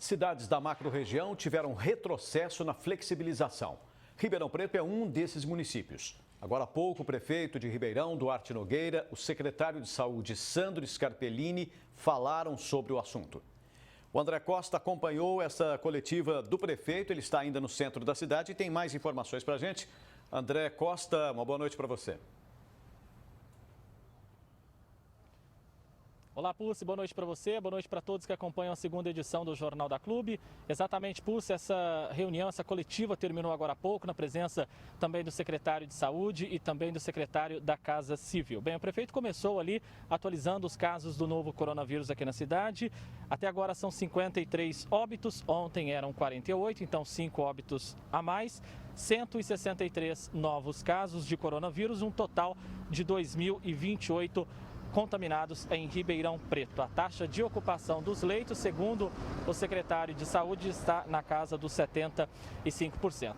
Cidades da macro-região tiveram retrocesso na flexibilização. Ribeirão Preto é um desses municípios. Agora há pouco, o prefeito de Ribeirão, Duarte Nogueira, o secretário de Saúde, Sandro Scarpellini, falaram sobre o assunto. O André Costa acompanhou essa coletiva do prefeito, ele está ainda no centro da cidade e tem mais informações para a gente. André Costa, uma boa noite para você. Olá, Pulse, boa noite para você, boa noite para todos que acompanham a segunda edição do Jornal da Clube. Exatamente, Pulse, essa reunião, essa coletiva terminou agora há pouco, na presença também do secretário de Saúde e também do secretário da Casa Civil. Bem, o prefeito começou ali atualizando os casos do novo coronavírus aqui na cidade. Até agora são 53 óbitos, ontem eram 48, então 5 óbitos a mais. 163 novos casos de coronavírus, um total de 2.028 contaminados em Ribeirão Preto. A taxa de ocupação dos leitos, segundo o secretário de Saúde, está na casa dos 75%.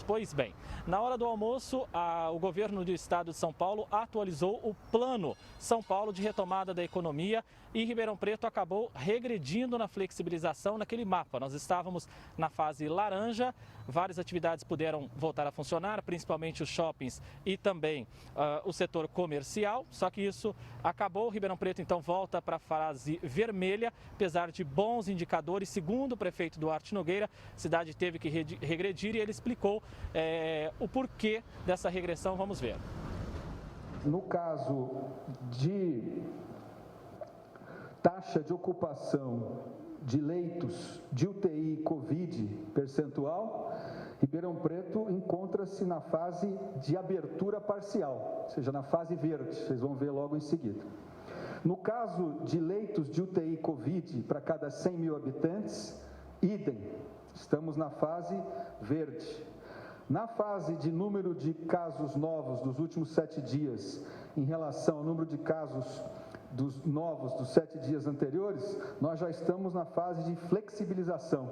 Pois bem, na hora do almoço, o governo do estado de São Paulo atualizou o plano São Paulo de retomada da economia e Ribeirão Preto acabou regredindo na flexibilização naquele mapa. Nós estávamos na fase laranja, várias atividades puderam voltar a funcionar, principalmente os shoppings e também o setor comercial, só que isso acabou. Ribeirão Preto, então, volta para a fase vermelha, apesar de bons indicadores. Segundo o prefeito Duarte Nogueira, a cidade teve que regredir e ele explicou o porquê dessa regressão. Vamos ver. No caso de taxa de ocupação de leitos de UTI Covid percentual, Ribeirão Preto encontra-se na fase de abertura parcial, ou seja, na fase verde, vocês vão ver logo em seguida. No caso de leitos de UTI Covid para cada 100 mil habitantes, idem, estamos na fase verde. Na fase de número de casos novos dos últimos 7 dias, em relação ao número de casos novos dos 7 dias anteriores, nós já estamos na fase de flexibilização,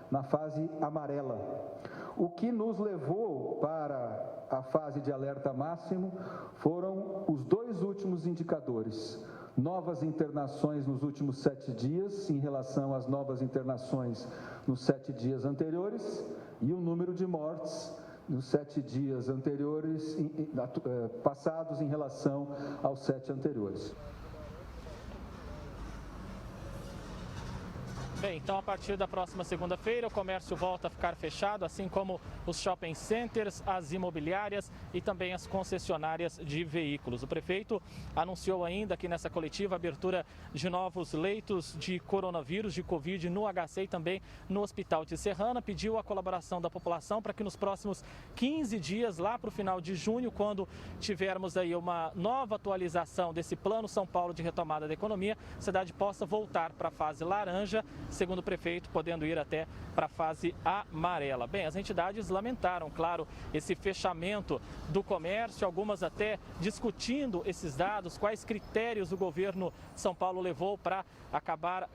na fase amarela. O que nos levou para a fase de alerta máximo foram os 2 últimos indicadores. Novas internações nos últimos 7 dias, em relação às novas internações nos 7 dias anteriores, e o número de mortes nos 7 dias anteriores, passados em relação aos 7 anteriores. Bem, então a partir da próxima segunda-feira o comércio volta a ficar fechado, assim como os shopping centers, as imobiliárias e também as concessionárias de veículos. O prefeito anunciou ainda aqui nessa coletiva a abertura de novos leitos de coronavírus, de Covid no HC e também no Hospital de Serrana. Pediu a colaboração da população para que nos próximos 15 dias, lá para o final de junho, quando tivermos aí uma nova atualização desse plano São Paulo de retomada da economia, a cidade possa voltar para a fase laranja, segundo o prefeito, podendo ir até para a fase amarela. Bem, as entidades lamentaram, claro, esse fechamento do comércio, algumas até discutindo esses dados, quais critérios o governo de São Paulo levou para acabar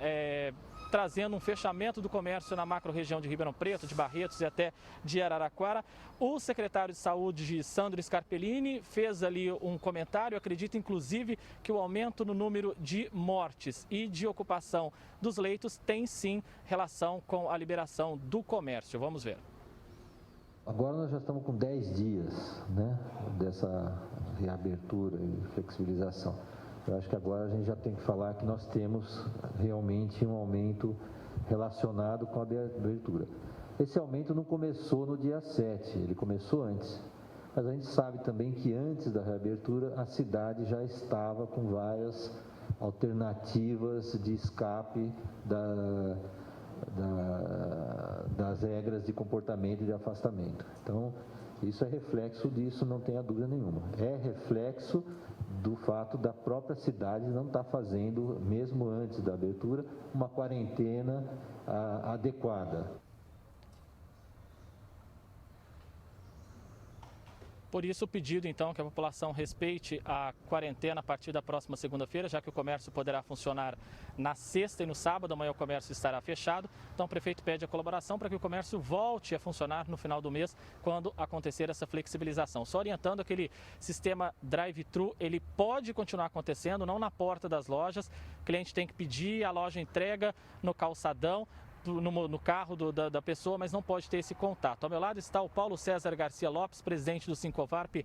trazendo um fechamento do comércio na macro-região de Ribeirão Preto, de Barretos e até de Araraquara. O secretário de Saúde, Sandro Scarpellini, fez ali um comentário, acredita inclusive que o aumento no número de mortes e de ocupação dos leitos tem sim relação com a liberação do comércio. Vamos ver. Agora nós já estamos com 10 dias, dessa reabertura e flexibilização. Eu acho que agora a gente já tem que falar que nós temos realmente um aumento relacionado com a abertura. Esse aumento não começou no dia 7, ele começou antes. Mas a gente sabe também que antes da reabertura a cidade já estava com várias alternativas de escape das regras de comportamento e de afastamento. Então, isso é reflexo disso, não tenha dúvida nenhuma. É reflexo do fato da própria cidade não estar fazendo, mesmo antes da abertura, uma quarentena adequada. Por isso, o pedido, então, que a população respeite a quarentena a partir da próxima segunda-feira, já que o comércio poderá funcionar na sexta e no sábado, amanhã o comércio estará fechado. Então, o prefeito pede a colaboração para que o comércio volte a funcionar no final do mês, quando acontecer essa flexibilização. Só orientando, aquele sistema drive-thru, ele pode continuar acontecendo, não na porta das lojas. O cliente tem que pedir, a loja entrega no calçadão. no carro da pessoa, mas não pode ter esse contato. Ao meu lado está o Paulo César Garcia Lopes, presidente do Sincovarp.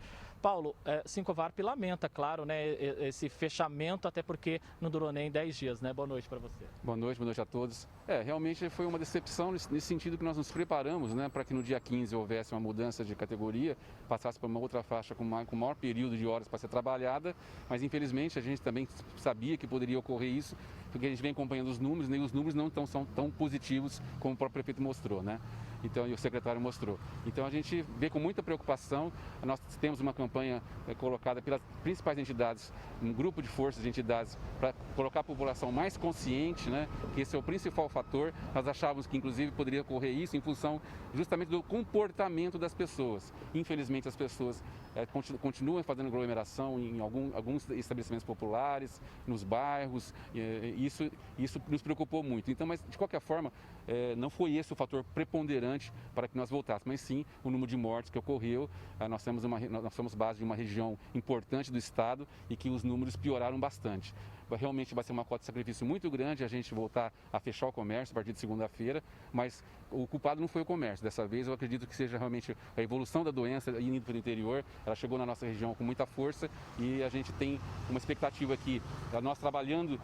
Paulo, Sincovarp lamenta, claro, né, esse fechamento, até porque não durou nem 10 dias, né? Boa noite para você. Boa noite a todos. Realmente foi uma decepção nesse sentido que nós nos preparamos, né, para que no dia 15 houvesse uma mudança de categoria, passasse para uma outra faixa com maior período de horas para ser trabalhada, mas infelizmente a gente também sabia que poderia ocorrer isso, porque a gente vem acompanhando os números, né, e os números não são tão positivos como o próprio prefeito mostrou, né? Então, e o secretário mostrou. Então a gente vê com muita preocupação. Nós temos uma campanha colocada pelas principais entidades, um grupo de forças de entidades, para colocar a população mais consciente, né? Que esse é o principal fator. Nós achávamos que inclusive poderia ocorrer isso em função justamente do comportamento das pessoas. Infelizmente as pessoas continuam fazendo aglomeração em alguns estabelecimentos populares, nos bairros. Isso nos preocupou muito. Então, mas de qualquer forma, não foi esse o fator preponderante para que nós voltássemos, mas sim o número de mortes que ocorreu. Nós somos base de uma região importante do estado e que os números pioraram bastante. Realmente vai ser uma cota de sacrifício muito grande a gente voltar a fechar o comércio a partir de segunda-feira, mas o culpado não foi o comércio. Dessa vez eu acredito que seja realmente a evolução da doença indo para o interior. Ela chegou na nossa região com muita força e a gente tem uma expectativa aqui, nós trabalhando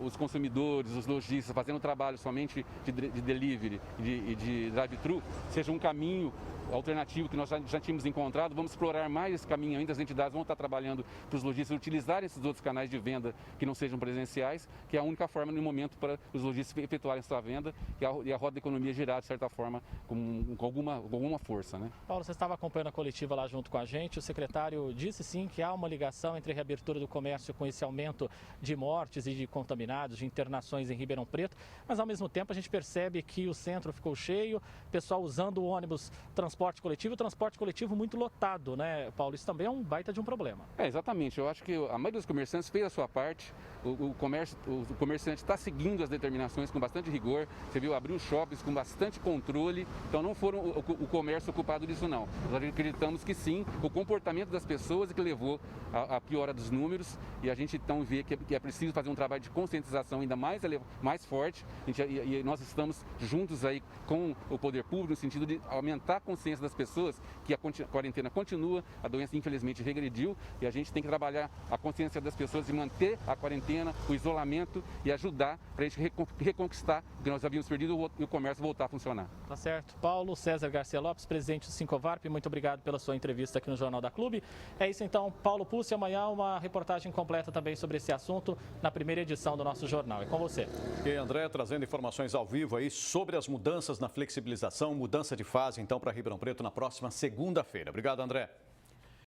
os consumidores, os lojistas, fazendo trabalho somente de delivery e de drive-thru, seja um caminho alternativo que nós já tínhamos encontrado. Vamos explorar mais esse caminho ainda. As entidades vão estar trabalhando para os lojistas utilizarem esses outros canais de venda que não sejam presenciais, que é a única forma no momento para os lojistas efetuarem sua venda e a roda da economia girar, de certa forma, com alguma força, né? Paulo, você estava acompanhando a coletiva lá junto com a gente. O secretário disse sim que há uma ligação entre a reabertura do comércio com esse aumento de mortes e de contaminados, de internações em Ribeirão Preto, mas ao mesmo tempo a gente percebe que o centro ficou cheio, pessoal usando o ônibus transporte coletivo muito lotado, né, Paulo? Isso também é um baita de um problema. Exatamente. Eu acho que a maioria dos comerciantes fez a sua parte. O comerciante está seguindo as determinações com bastante rigor. Você viu, abriu shoppings com bastante controle. Então não foram o comércio ocupado disso, não. Nós acreditamos que sim, o comportamento das pessoas é que levou à piora dos números, e a gente então vê que é preciso fazer um trabalho de conscientização ainda mais forte, e nós estamos juntos aí com o poder público no sentido de aumentar a consciência das pessoas que a quarentena continua, a doença infelizmente regrediu, e a gente tem que trabalhar a consciência das pessoas e manter a quarentena, o isolamento, e ajudar para a gente reconquistar o que nós havíamos perdido e o comércio voltar a funcionar. Tá certo. Paulo César Garcia Lopes, presidente do Sincovarp, muito obrigado pela sua entrevista aqui no Jornal da Clube. É isso então, Paulo Pucci, amanhã uma reportagem completa também sobre esse assunto na primeira edição do nosso jornal. É com você. E André, trazendo informações ao vivo aí sobre as mudanças na flexibilização, mudança de fase então para Ribeirão Preto na próxima segunda-feira. Obrigado, André.